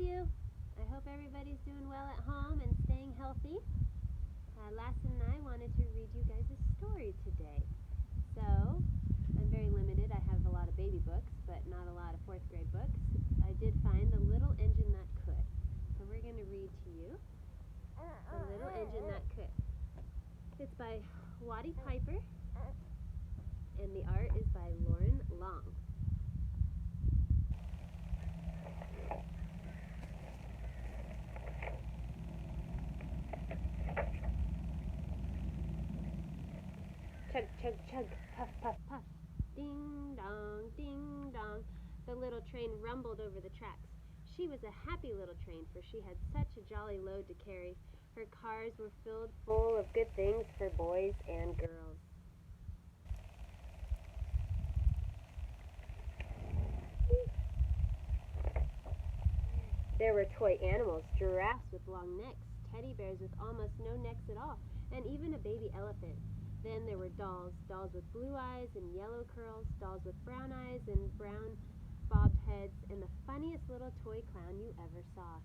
you. I hope everybody's doing well at home and staying healthy. Lasson and I wanted to read you guys a story today. So, I'm very limited. I have a lot of baby books, but not a lot of 4th grade books. I did find The Little Engine That Could. So we're going to read to you The Little Engine That Could. It's by Waddy Piper, and the art is by Lauren Long. Chug, chug, chug, puff, puff, puff. Ding dong, ding dong. The little train rumbled over the tracks. She was a happy little train, for she had such a jolly load to carry. Her cars were filled full of good things for boys and girls. There were toy animals, giraffes with long necks, teddy bears with almost no necks at all, and even a baby elephant. Then there were dolls, dolls with blue eyes and yellow curls, dolls with brown eyes and brown bobbed heads, and the funniest little toy clown you ever saw.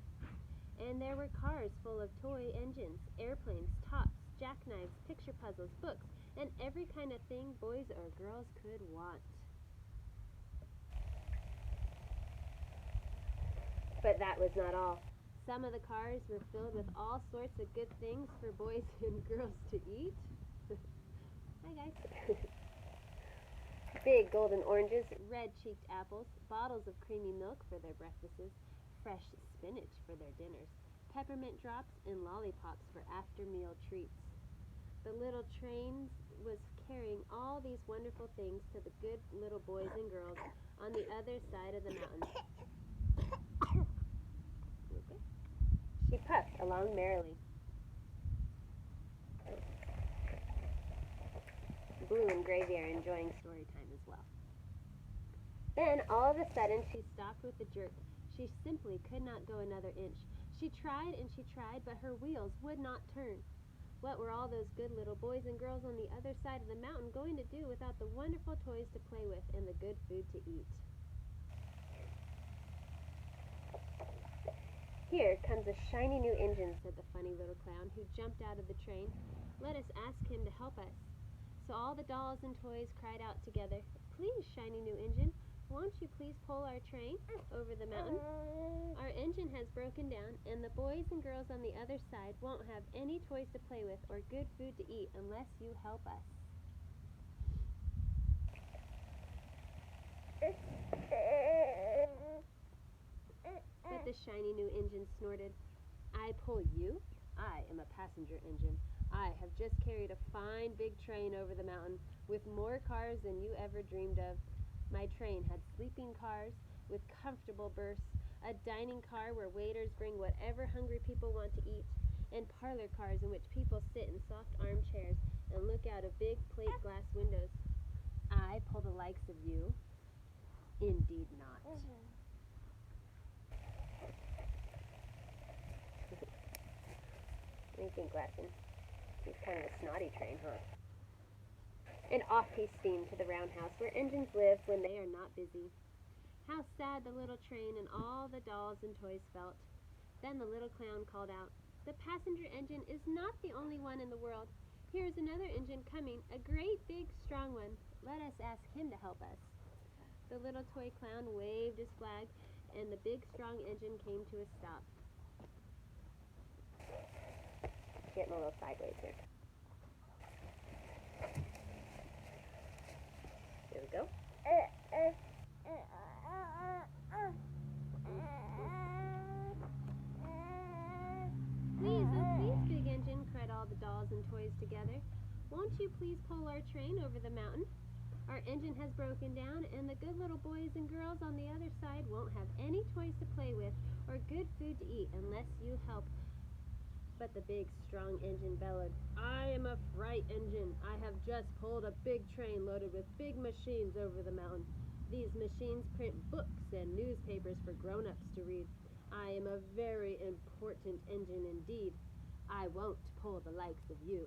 And there were cars full of toy engines, airplanes, tops, jackknives, picture puzzles, books, and every kind of thing boys or girls could want. But that was not all. Some of the cars were filled with all sorts of good things for boys and girls to eat. Hi guys. Big golden oranges, red-cheeked apples, bottles of creamy milk for their breakfasts, fresh spinach for their dinners, peppermint drops, and lollipops for after-meal treats. The little train was carrying all these wonderful things to the good little boys and girls on the other side of the mountain. Okay. She puffed along merrily. Blue and Gravy are enjoying story time as well. Then, all of a sudden, she stopped with a jerk. She simply could not go another inch. She tried and she tried, but her wheels would not turn. What were all those good little boys and girls on the other side of the mountain going to do without the wonderful toys to play with and the good food to eat? Here comes a shiny new engine, said the funny little clown, who jumped out of the train. Let us ask him to help us. So all the dolls and toys cried out together, Please, shiny new engine, won't you please pull our train over the mountain? Our engine has broken down, and the boys and girls on the other side won't have any toys to play with or good food to eat unless you help us. But the shiny new engine snorted, I pull you? I am a passenger engine. I have just carried a fine big train over the mountain with more cars than you ever dreamed of. My train had sleeping cars with comfortable berths, a dining car where waiters bring whatever hungry people want to eat, and parlor cars in which people sit in soft armchairs and look out of big plate glass windows. I pull the likes of you? Indeed not. What do you think, Lasson? He's kind of a snotty train, huh? And off he steamed to the roundhouse where engines live when they are not busy. How sad the little train and all the dolls and toys felt. Then the little clown called out, The passenger engine is not the only one in the world. Here is another engine coming, a great big strong one. Let us ask him to help us. The little toy clown waved his flag, and the big strong engine came to a stop. Getting a little sideways here. There we go. Please, oh please, big engine, cried all the dolls and toys together. Won't you please pull our train over the mountain? Our engine has broken down, and the good little boys and girls on the other side won't have any toys to play with or good food to eat unless you help. But the big, strong engine bellowed, I am a freight engine. I have just pulled a big train loaded with big machines over the mountain. These machines print books and newspapers for grown-ups to read. I am a very important engine indeed. I won't pull the likes of you.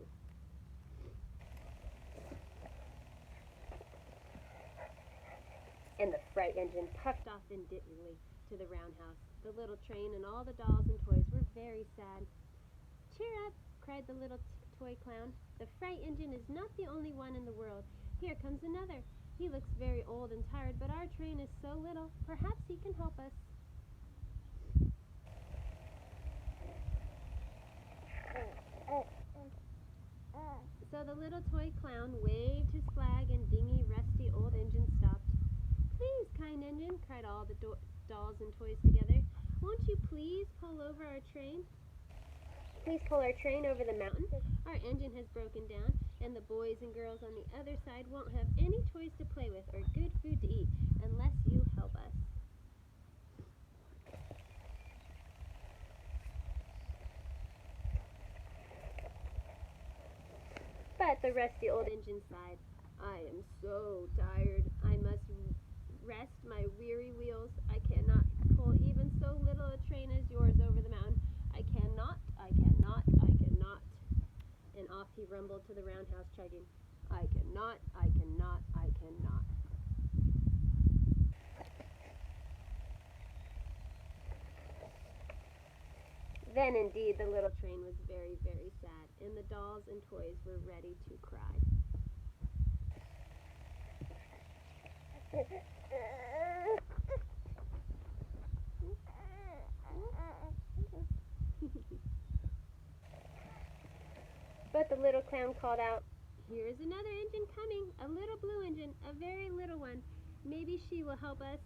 And the freight engine puffed off indignantly to the roundhouse. the little train, and all the dolls and toys were very sad. "Cheer up," cried the little toy clown. "The freight engine is not the only one in the world. Here comes another. He looks very old and tired, but our train is so little. Perhaps he can help us." So the little toy clown waved his flag, and dingy, rusty old engine stopped. "Please, kind engine," cried all the dolls and toys together, "won't you please pull over our train? Please pull our train over the mountain. Our engine has broken down, and the boys and girls on the other side won't have any toys to play with or good food to eat unless you help us." But the rusty old engine sighed. "I am so tired. I must rest my weary wheels. I cannot pull even so little a train as yours over the mountain. I cannot, I cannot, I cannot." And off he rumbled to the roundhouse, chugging, "I cannot, I cannot, I cannot." Then indeed the little train was very, very sad, and the dolls and toys were ready to cry. But the little clown called out, "Here's another engine coming, a little blue engine, a very little one. Maybe she will help us."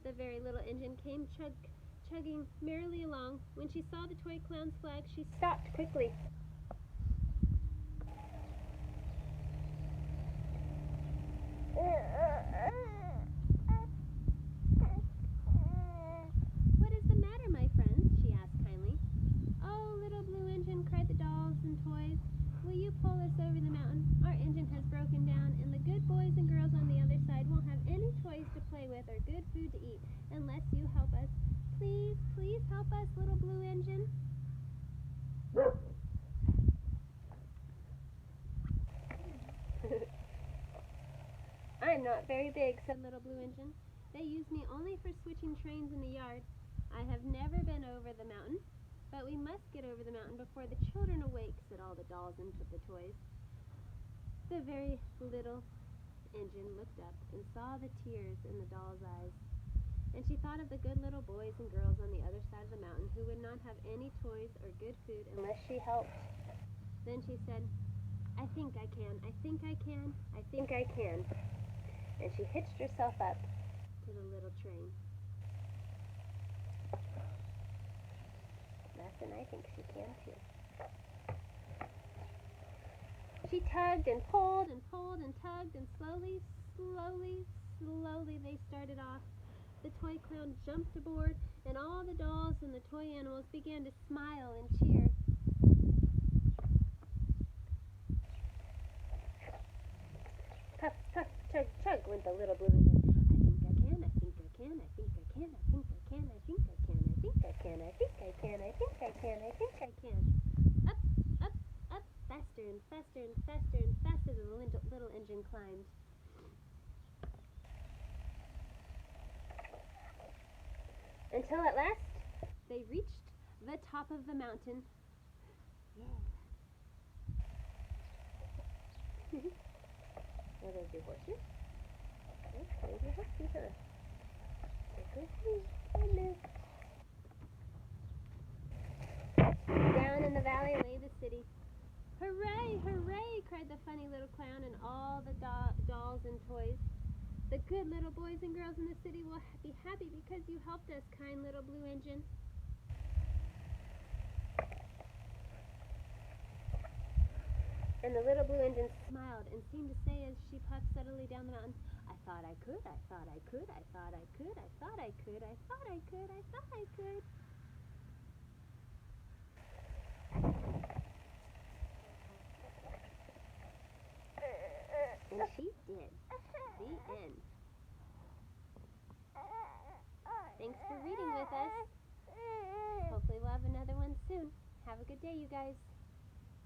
The very little engine came chugging merrily along. When she saw the toy clown's flag, she stopped quickly. "What is the matter, my friends?" she asked kindly. "Oh, little blue engine," cried the dolls and toys, "will you pull us over the mountain? Our engine has broken down, and the good boys and girls on the other side won't have any toys to play with or good food to eat unless you help us. Please, please help us, little blue engine." "I'm not very big," said little blue engine. "They use me only for switching trains in the yard. I have never been over the mountain, but we must get over the mountain before the children awake," said all the dolls and the toys. The very little engine looked up and saw the tears in the doll's eyes, and she thought of the good little boys and girls on the other side of the mountain who would not have any toys or good food unless she helped. Then she said, "I think I can, I think I can, I think I can." And she hitched herself up to the little train. And I think she can too. She tugged and pulled and pulled and tugged, and slowly, slowly, slowly they started off. The toy clown jumped aboard, and all the dolls and the toy animals began to smile and cheer. Puff, puff, chug, chug went the little blue engine. "I think I can, I think I can, I think I can, I think I can, I think I can, I think I can, I think I can, I think I can, I think I can." Up, up, up, faster and faster and faster and faster the little engine climbed. Until at last they reached the top of the mountain. Yeah. Are those your horses? Yes, those are horses, huh? Down in the valley lay the city. "Hooray, hooray," cried the funny little clown and all the dolls and toys. "The good little boys and girls in the city will be happy because you helped us, kind little blue engine." And the little blue engine smiled and seemed to say as she puffed steadily down the mountain, "I thought I could, I thought I could, I thought I could, I thought I could, I thought I could, I thought I could." And she did. The end. Thanks for reading with us. Hopefully we'll have another one soon. Have a good day, you guys.